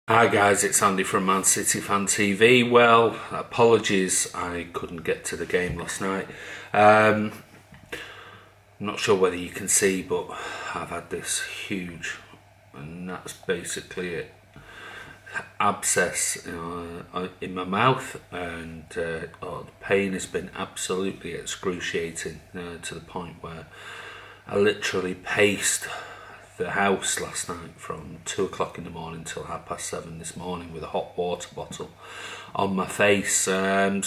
Hi guys, it's Andy from Man City Fan TV. Well, apologies, I couldn't get to the game last night. I'm not sure whether you can see, but I've had this huge, and that's basically it, abscess in my mouth, and the pain has been absolutely excruciating to the point where I literally paced the house last night from 2 o'clock in the morning till 7:30 this morning with a hot water bottle on my face. But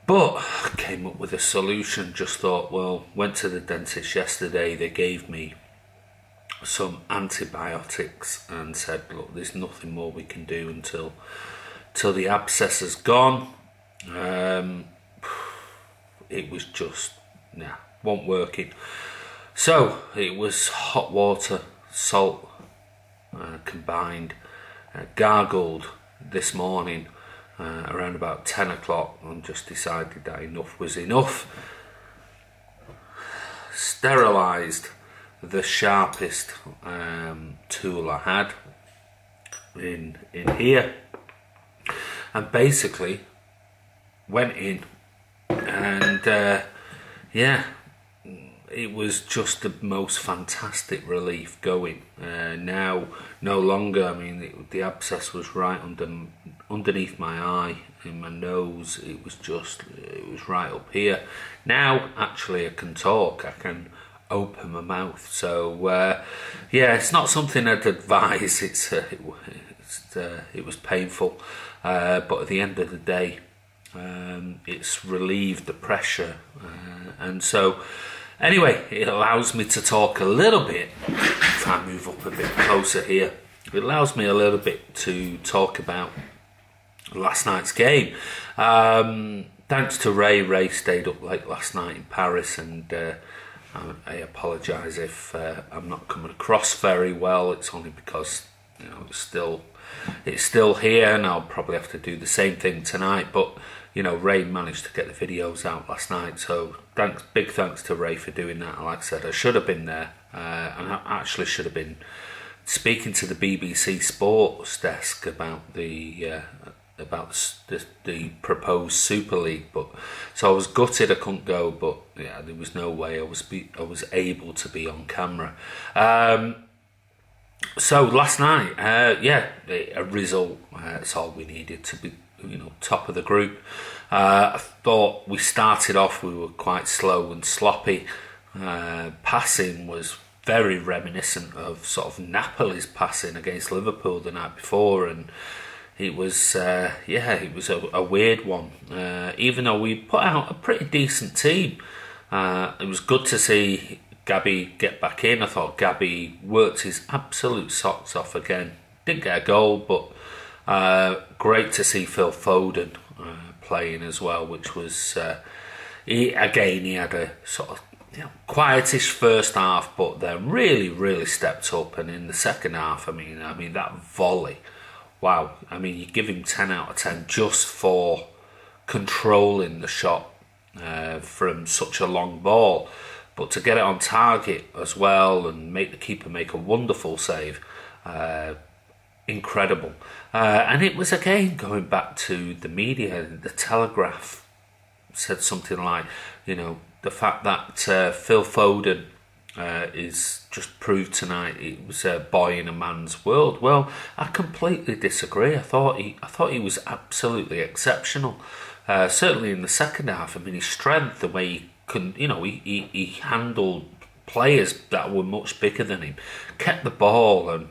I came up with a solution. Just thought, well, went to the dentist yesterday. They gave me some antibiotics and said, look, there's nothing more we can do until the abscess is gone. It was just, wasn't working. So it was hot water, salt combined, gargled this morning around about 10 o'clock, and just decided that enough was enough. Sterilised the sharpest tool I had in here, and basically went in, and it was just the most fantastic relief going. Now, no longer, I mean, the abscess was right underneath my eye, in my nose. It was right up here. Now, actually, I can talk. I can open my mouth. So, it's not something I'd advise. It was painful, but at the end of the day, it's relieved the pressure, and so. Anyway, it allows me to talk a little bit. If I move up a bit closer here, it allows me a little bit to talk about last night's game. Thanks to Ray. Ray stayed up late last night in Paris, and I apologise if I'm not coming across very well. It's only because it's still here, and I'll probably have to do the same thing tonight. But Ray managed to get the videos out last night, so big thanks to Ray for doing that. Like I said, I should have been there, and I actually should have been speaking to the BBC Sports desk about the proposed Super League. But so I was gutted I couldn't go, but there was no way I was able to be on camera. So last night, a result. That's all we needed to be, top of the group. I thought we started off, we were quite slow and sloppy. Passing was very reminiscent of sort of Napoli's passing against Liverpool the night before, and it was a weird one. Even though we put out a pretty decent team, it was good to see Gabby get back in. I thought Gabby worked his absolute socks off again. Didn't get a goal, but great to see Phil Foden playing as well, which was he had a sort of quietish first half, but then really stepped up. And in the second half, I mean that volley, wow! I mean, you give him 10 out of 10 just for controlling the shot from such a long ball, but to get it on target as well and make the keeper make a wonderful save. Incredible. And it was again going back to the media. The Telegraph said something like, the fact that Phil Foden is just proved tonight it was a boy in a man's world. Well, I completely disagree. I thought he was absolutely exceptional. Certainly in the second half. I mean, his strength, the way he could, he handled players that were much bigger than him, kept the ball and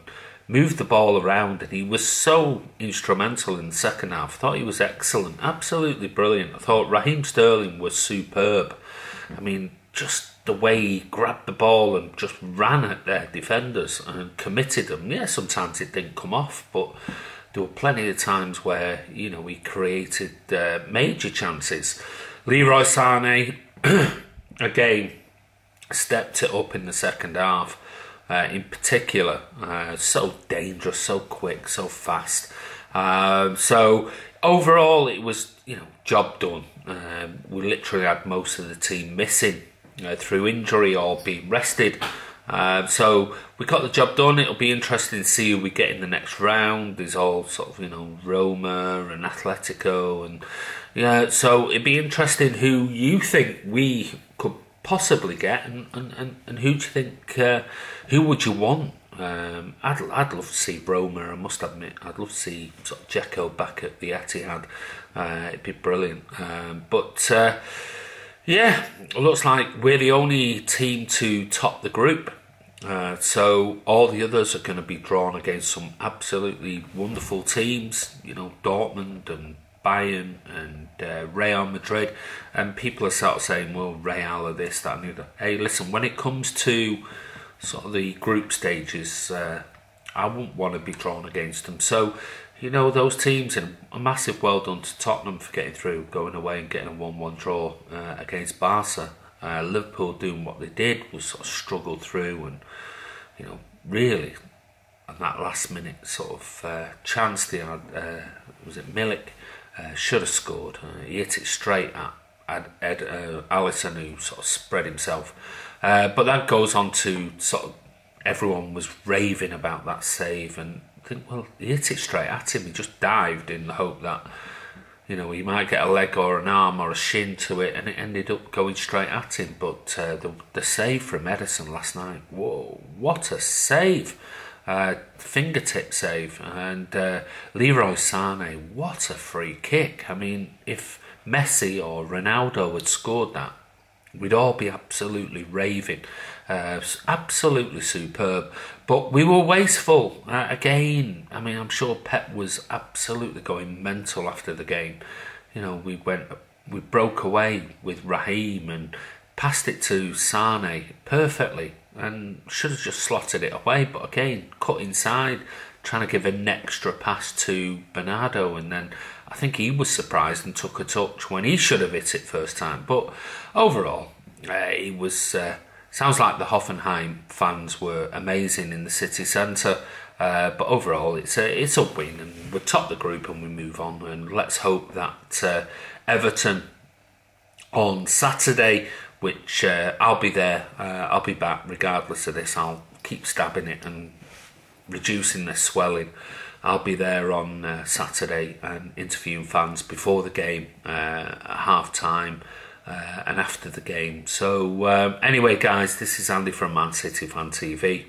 moved the ball around, and he was so instrumental in the second half. I thought he was excellent, absolutely brilliant. I thought Raheem Sterling was superb. I mean, just the way he grabbed the ball and just ran at their defenders and committed them. Yeah, sometimes it didn't come off, but there were plenty of times where, he created major chances. Leroy Sane, again, stepped it up in the second half. In particular, so dangerous, so quick, so fast. So overall, it was job done. We literally had most of the team missing through injury or being rested. So we got the job done. It'll be interesting to see who we get in the next round. There's all sort of, you know, Roma and Atletico, and yeah. So it'd be interesting who you think we could possibly get, and who do you think? Who would you want? I'd love to see Roma. I must admit, I'd love to see sort of Dzeko back at the Etihad. It'd be brilliant. Yeah, it looks like we're the only team to top the group. So all the others are going to be drawn against some absolutely wonderful teams. You know, Dortmund and Bayern and Real Madrid. And people are sort of saying, well, Real are this, that and the other. Hey, listen, when it comes to sort of the group stages, I wouldn't want to be drawn against them. So, you know, those teams, and a massive well done to Tottenham for getting through, going away and getting a 1-1 draw against Barca. Liverpool doing what they did was sort of struggled through, and, you know, really, on that last minute sort of chance they had, was it Milik? Should have scored. He hit it straight at Alisson, who sort of spread himself. But that goes on to sort of, everyone was raving about that save, and I think, well, he hit it straight at him. He just dived in the hope that, you know, he might get a leg or an arm or a shin to it, and it ended up going straight at him. But the save from Ederson last night, whoa, what a save! Fingertip save. And Leroy Sane, what a free kick. I mean, if Messi or Ronaldo had scored that, we'd all be absolutely raving. Absolutely superb. But we were wasteful. Again, I mean, I'm sure Pep was absolutely going mental after the game. You know, we broke away with Raheem and passed it to Sane perfectly, and should have just slotted it away. But again, cut inside, trying to give an extra pass to Bernardo, and then I think he was surprised and took a touch when he should have hit it first time. But overall, it was... sounds like the Hoffenheim fans were amazing in the city centre, but overall it's a win, and we're top the group and we move on. And let's hope that Everton on Saturday, which I'll be there, I'll be back regardless of this. I'll keep stabbing it and reducing the swelling. I'll be there on Saturday and interviewing fans before the game, at half time, and after the game. So anyway, guys, this is Andy from Man City Fan TV.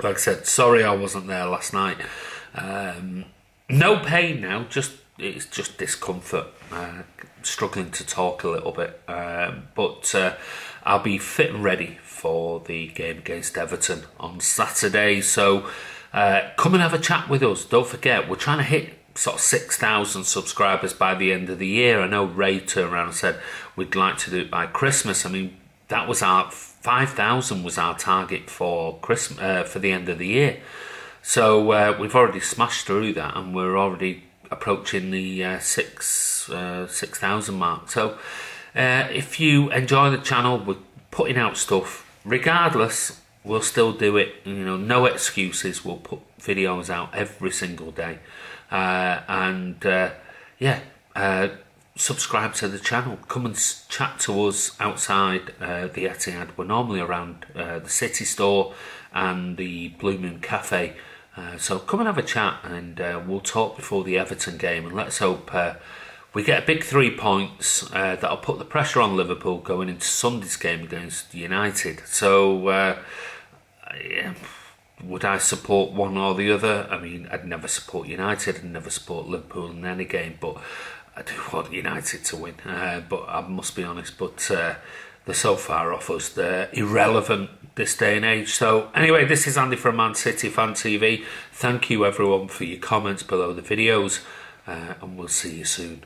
Like I said, sorry I wasn't there last night. No pain now, it's just discomfort. Struggling to talk a little bit, but I'll be fit and ready for the game against Everton on Saturday. So come and have a chat with us. Don't forget, we're trying to hit sort of 6,000 subscribers by the end of the year. I know Ray turned around and said we'd like to do it by Christmas. I mean, that was our 5,000 was our target for Christmas, for the end of the year. So we've already smashed through that, and we're already approaching the 6,000 mark. So if you enjoy the channel, we're putting out stuff regardless. We'll still do it, you know, no excuses. We'll put videos out every single day. Subscribe to the channel. Come and chat to us outside the Etihad. We're normally around the City Store and the Blue Moon Cafe. So come and have a chat, and we'll talk before the Everton game. And let's hope we get a big 3 points that'll put the pressure on Liverpool going into Sunday's game against United. So would I support one or the other? I mean, I'd never support United. I'd never support Liverpool in any game, but I do want United to win. But I must be honest, but they're so far off us. They're irrelevant this day and age. So anyway, this is Andy from Man City Fan TV. Thank you everyone for your comments below the videos, and we'll see you soon.